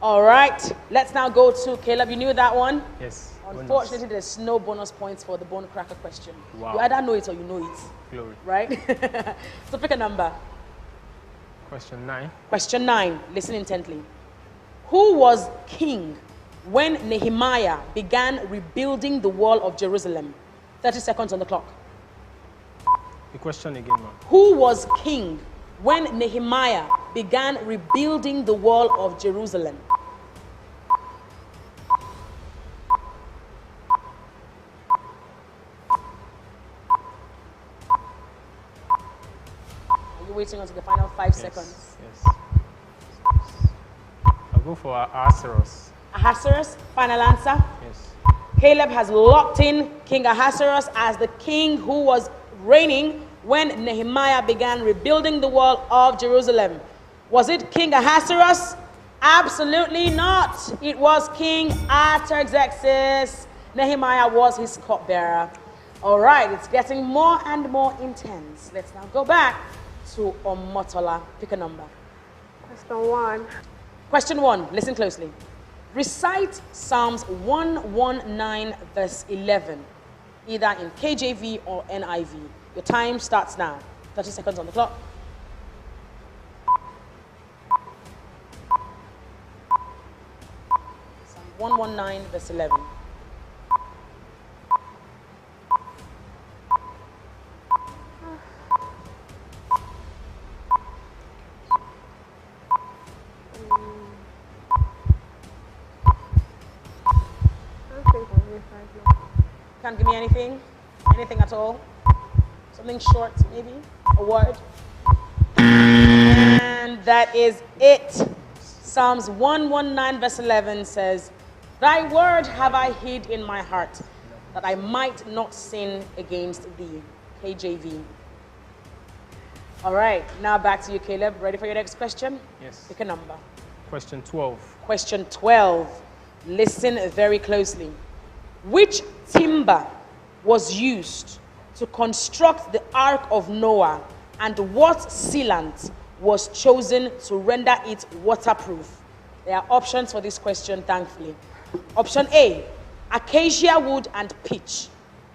All right, let's now go to Caleb. You knew that one? Yes. Unfortunately, there's no bonus points for the bone cracker question. Wow. You either know it or you know it, Glory. right? So pick a number. Question 9. Question 9. Listen intently. Who was king when Nehemiah began rebuilding the wall of Jerusalem? 30 seconds on the clock. The question again, ma'am. Who was king when Nehemiah began rebuilding the wall of Jerusalem? Are you waiting until the final 5 seconds? Yes. I'll go for Ahasuerus. Ahasuerus, final answer. Yes. Caleb has locked in King Ahasuerus as the king who was reigning when Nehemiah began rebuilding the wall of Jerusalem. Was it King Ahasuerus? Absolutely not. It was King Artaxerxes. Nehemiah was his cupbearer. All right, it's getting more and more intense. Let's now go back to Omotola. Pick a number. Question 1. Question 1, listen closely. Recite Psalms 119 verse 11, either in KJV or NIV. Your time starts now. 30 seconds on the clock. Psalm 119 verse 11. Can't give me anything? Anything at all? Something short, maybe? A word? And that is it. Psalms 119 verse 11 says, Thy word have I hid in my heart, that I might not sin against thee. KJV. All right, now back to you, Caleb. Ready for your next question? Yes. Pick a number. Question 12. Question 12. Listen very closely. Which timber was used to construct the Ark of Noah, and what sealant was chosen to render it waterproof? There are options for this question, thankfully. Option A, acacia wood and pitch.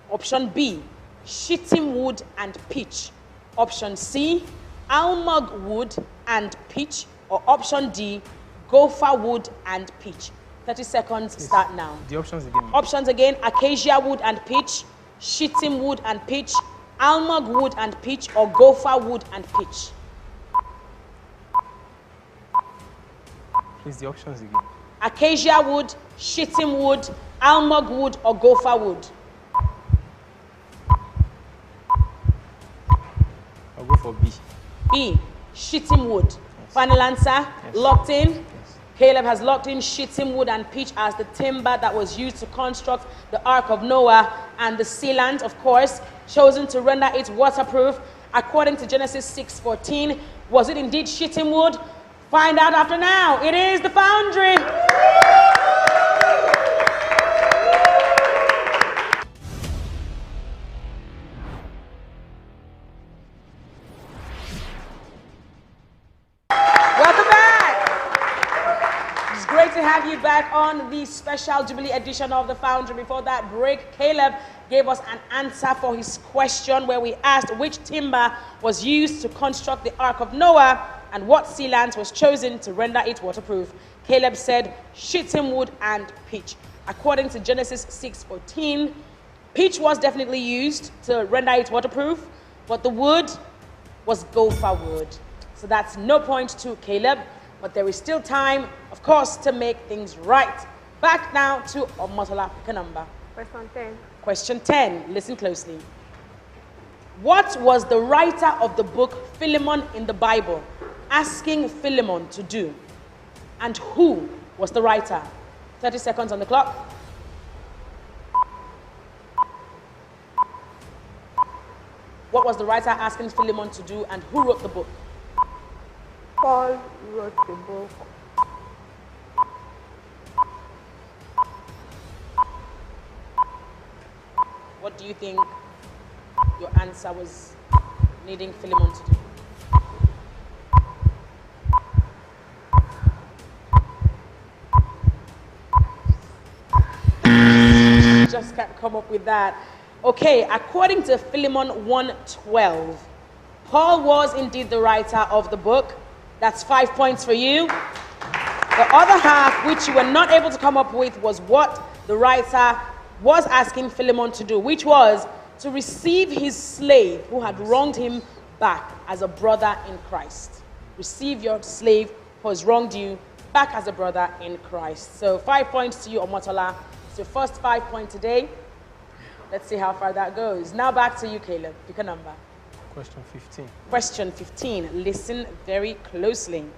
Option B, shittim wood and pitch. Option C, almug wood and pitch. Or option D, gopher wood and pitch. 30 seconds, start now. The options again, ma'am. Options again, acacia wood and pitch, shittim wood and pitch, almug wood and pitch, or gopher wood and pitch. Please, the options again. Acacia wood, shittim wood, almug wood, or gopher wood. I'll go for B. B, shittim wood. Yes. Final answer, locked in? Caleb has locked in shittim wood and pitch as the timber that was used to construct the Ark of Noah, and the sealant, of course, chosen to render it waterproof. According to Genesis 6:14, was it indeed shittim wood? Find out after now. It is the Foundry. Welcome back. It's great to have you back on the special Jubilee edition of the Foundry. Before that break, Caleb gave us an answer for his question where we asked which timber was used to construct the Ark of Noah and what sealant was chosen to render it waterproof. Caleb said shittim wood and pitch. According to Genesis 6:14, pitch was definitely used to render it waterproof, but the wood was gopher wood. So that's no point to Caleb, but there is still time, of course, to make things right. Back now to Omotola, pick a number. Question 10. Question 10, listen closely. What was the writer of the book Philemon in the Bible asking Philemon to do? And who was the writer? 30 seconds on the clock. What was the writer asking Philemon to do, and who wrote the book? Paul wrote the book. What do you think your answer was needing Philemon to do? Just can't come up with that. Okay, according to Philemon 1:12, Paul was indeed the writer of the book. That's 5 points for you. The other half, which you were not able to come up with, was what the writer was asking Philemon to do, which was to receive his slave who had wronged him back as a brother in Christ. Receive your slave who has wronged you back as a brother in Christ. So 5 points to you, Omotola. It's your first 5 point today. Let's see how far that goes. Now back to you, Caleb. Pick a number. Question 15. Question 15. Listen very closely.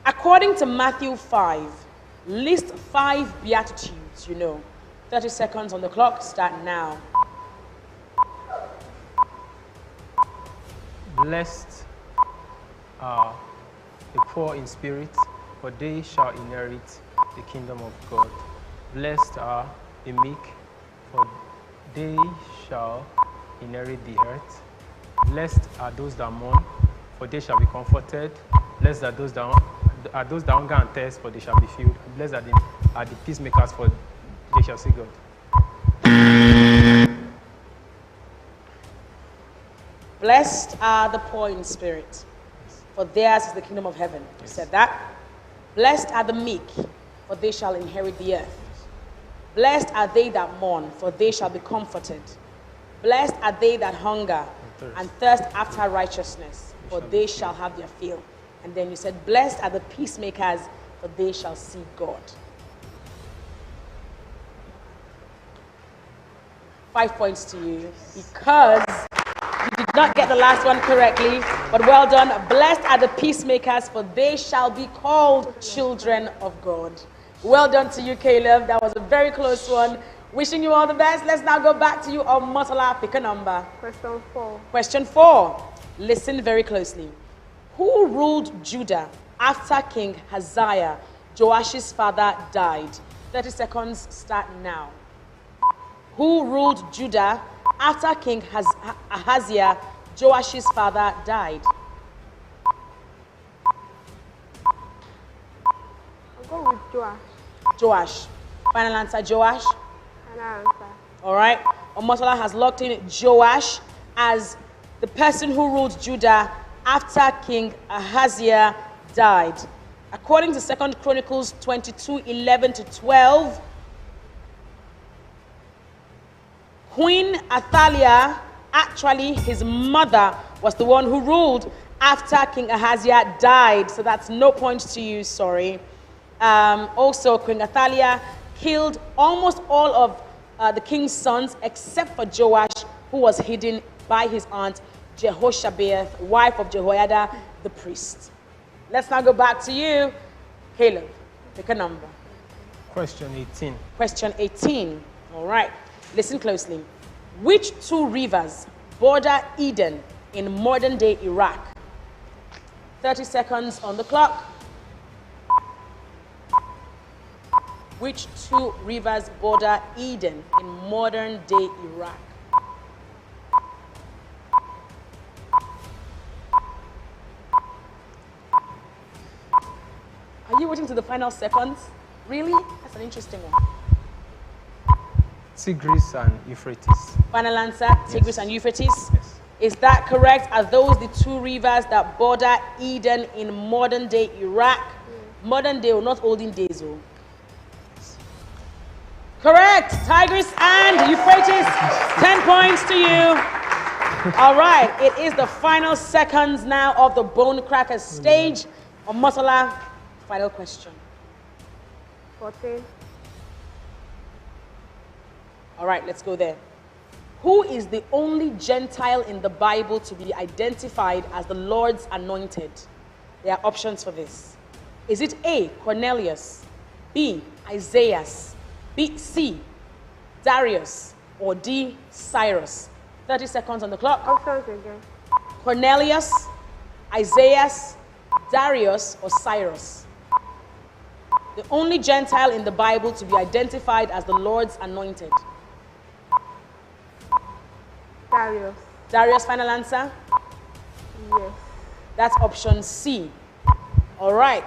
According to Matthew 5, list 5 beatitudes you know. 30 seconds on the clock. Start now. Blessed are the poor in spirit, for they shall inherit the kingdom of God. Blessed are the meek, for they shall inherit the earth. Blessed are those that mourn, for they shall be comforted. Blessed are those that hunger and thirst, for they shall be filled. Blessed are the peacemakers, for they shall see God. Blessed are the poor in spirit, for theirs is the kingdom of heaven. You said that. Blessed are the meek, for they shall inherit the earth. Blessed are they that mourn, for they shall be comforted. Blessed are they that hunger and thirst after righteousness, for they shall have their fill. And then you said, blessed are the peacemakers, for they shall see God. 5 points to you, because you did not get the last one correctly, but well done. Blessed are the peacemakers, for they shall be called children of God. Well done to you, Caleb. That was a very close one. Wishing you all the best. Let's now go back to you, Omotola. Pick a number. Question 4. Question 4. Listen very closely. Who ruled Judah after King Hazael, Joash's father, died? 30 seconds start now. Who ruled Judah after King Ahaziah, Joash's father, died? I'll go with Joash. Joash. Final answer, Joash. Final answer. All right. Omotola has locked in Joash as the person who ruled Judah after King Ahaziah died. According to 2 Chronicles 22:11-12, Queen Athaliah, actually his mother, was the one who ruled after King Ahaziah died. So that's no points to you, sorry. Also, Queen Athaliah killed almost all of the king's sons except for Joash, who was hidden by his aunt Jehoshabeath, wife of Jehoiada the priest. Let's now go back to you, Caleb. Pick a number. Question 18. Question 18. All right. Listen closely. Which two rivers border Eden in modern-day Iraq? 30 seconds on the clock. Which two rivers border Eden in modern-day Iraq? Are you waiting to the final seconds? Really? That's an interesting one. Tigris and Euphrates. Final answer, Tigris and Euphrates? Yes. Is that correct? Are those the two rivers that border Eden in modern-day Iraq? Modern day or not olden days? Oh. Correct! Tigris and Euphrates. 10 points to you. All right, it is the final seconds now of the Bone Cracker stage. Omotola, final question. 14. All right, let's go there. Who is the only Gentile in the Bible to be identified as the Lord's anointed? There are options for this. Is it A, Cornelius, B, Isaiah, B, C, Darius, or D, Cyrus? 30 seconds on the clock. Options again. Cornelius, Isaiah, Darius, or Cyrus? The only Gentile in the Bible to be identified as the Lord's anointed. Darius. Darius, final answer? Yes. That's option C. All right.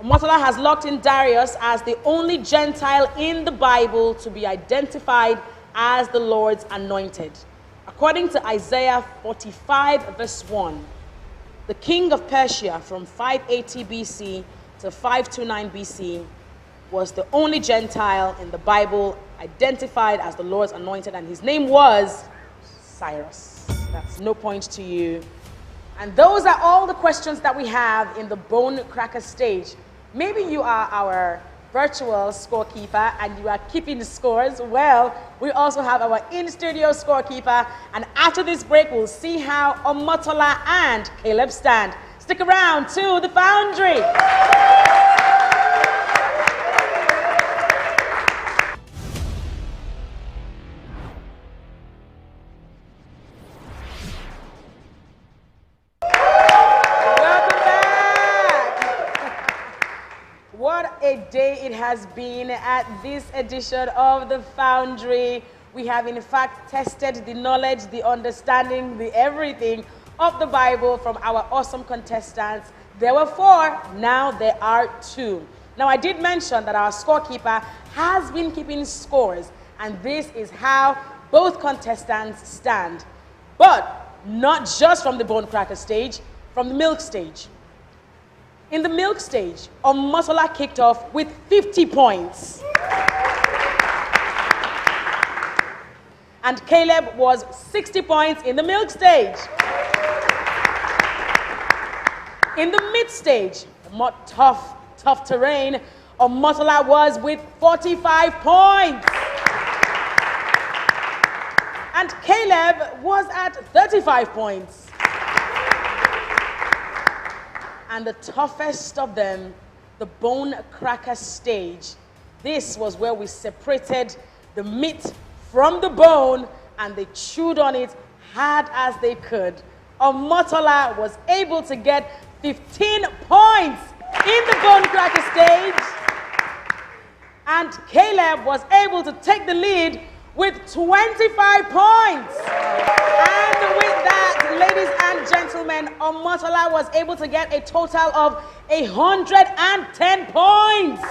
Omotola has locked in Darius as the only Gentile in the Bible to be identified as the Lord's anointed. According to Isaiah 45 verse 1, the king of Persia from 580 BC to 529 BC was the only Gentile in the Bible identified as the Lord's anointed, and his name was Cyrus. That's no point to you. And those are all the questions that we have in the Bone Cracker stage. Maybe you are our virtual scorekeeper and you are keeping the scores. Well, we also have our in-studio scorekeeper, and after this break, we'll see how Omotola and Caleb stand. Stick around to the Foundry. What a day it has been at this edition of the Foundry. We have in fact tested the knowledge, the understanding, the everything of the Bible from our awesome contestants. There were 4, now there are 2. Now I did mention that our scorekeeper has been keeping scores, and this is how both contestants stand. But not just from the Bone Cracker stage, from the milk stage. In the milk stage, Omotola kicked off with 50 points. And Caleb was 60 points in the milk stage. In the mid stage, more tough terrain, Omotola was with 45 points. And Caleb was at 35 points. And the toughest of them, the Bone Cracker stage. This was where we separated the meat from the bone, and they chewed on it hard as they could. Omotola was able to get 15 points in the Bone Cracker stage. And Caleb was able to take the lead with 25 points. And with that, ladies and gentlemen, Omotola was able to get a total of 110 points.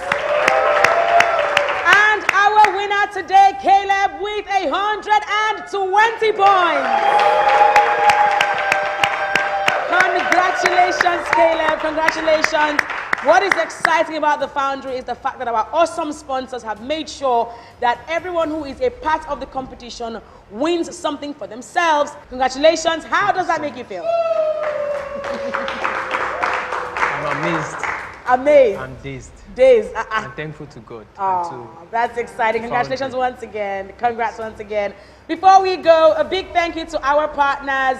And our winner today, Caleb, with 120 points. Congratulations, Caleb. Congratulations. What is exciting about the Foundry is the fact that our awesome sponsors have made sure that everyone who is a part of the competition wins something for themselves. Congratulations. How does that make you feel? I'm amazed. Amazed. I'm dazed. Dazed. I'm thankful to God. Oh, that's exciting. Congratulations once again. Congrats once again. Before we go, a big thank you to our partners,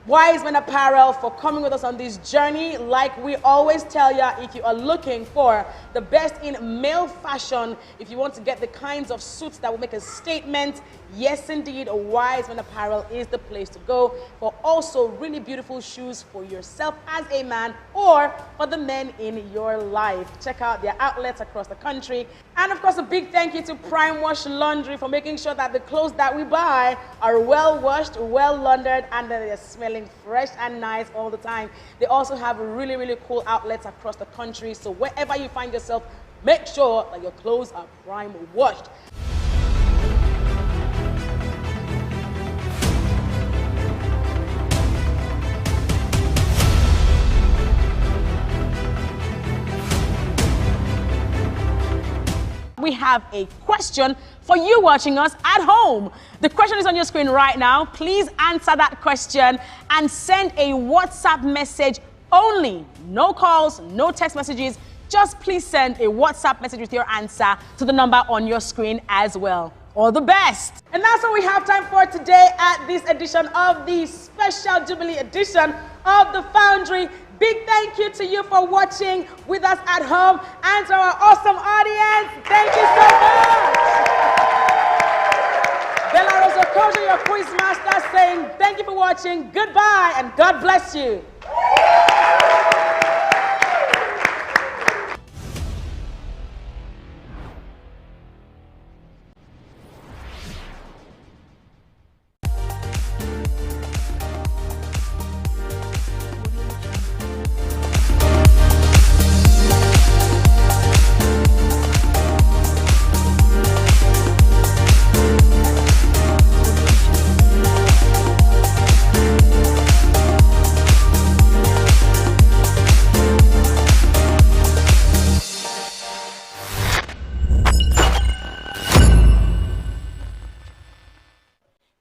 Wise Men Apparel for coming with us on this journey. Like we always tell you, if you are looking for the best in male fashion, if you want to get the kinds of suits that will make a statement, yes indeed, Wise Men Apparel is the place to go. For also really beautiful shoes for yourself as a man or for the men in your life. Check out their outlets across the country. And of course, a big thank you to Prime Wash Laundry for making sure that the clothes that we buy are well washed, well laundered, and that they're smelling fresh and nice all the time. They also have really, really cool outlets across the country. So wherever you find yourself, make sure that your clothes are prime washed. We have a question for you watching us at home. The question is on your screen right now. Please answer that question and send a WhatsApp message only. No calls, no text messages. Just please send a WhatsApp message with your answer to the number on your screen as well. All the best. And that's what we have time for today at this edition of the special Jubilee edition of the Foundry. Big thank you to you for watching with us at home and to our awesome audience. Thank you so much. Bella Rosa Kojo, your quiz master, saying thank you for watching, goodbye, and God bless you.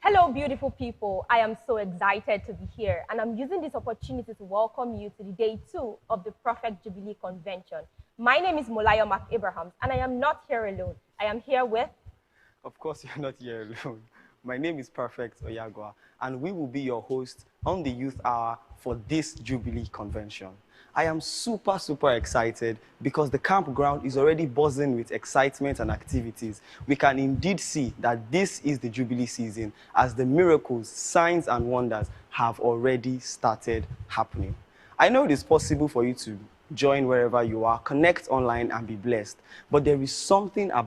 Hello, beautiful people. I am so excited to be here, and I'm using this opportunity to welcome you to the day 2 of the Perfect Jubilee Convention. My name is Molayo Mac-Abrahams, and I am not here alone. I am here with... Of course, you're not here alone. My name is Perfect Oyagwa, and we will be your host on the Youth Hour for this Jubilee Convention. I am super, super excited because the campground is already buzzing with excitement and activities. We can indeed see that this is the Jubilee season as the miracles, signs, and wonders have already started happening. I know it is possible for you to join wherever you are, connect online, and be blessed, but there is something about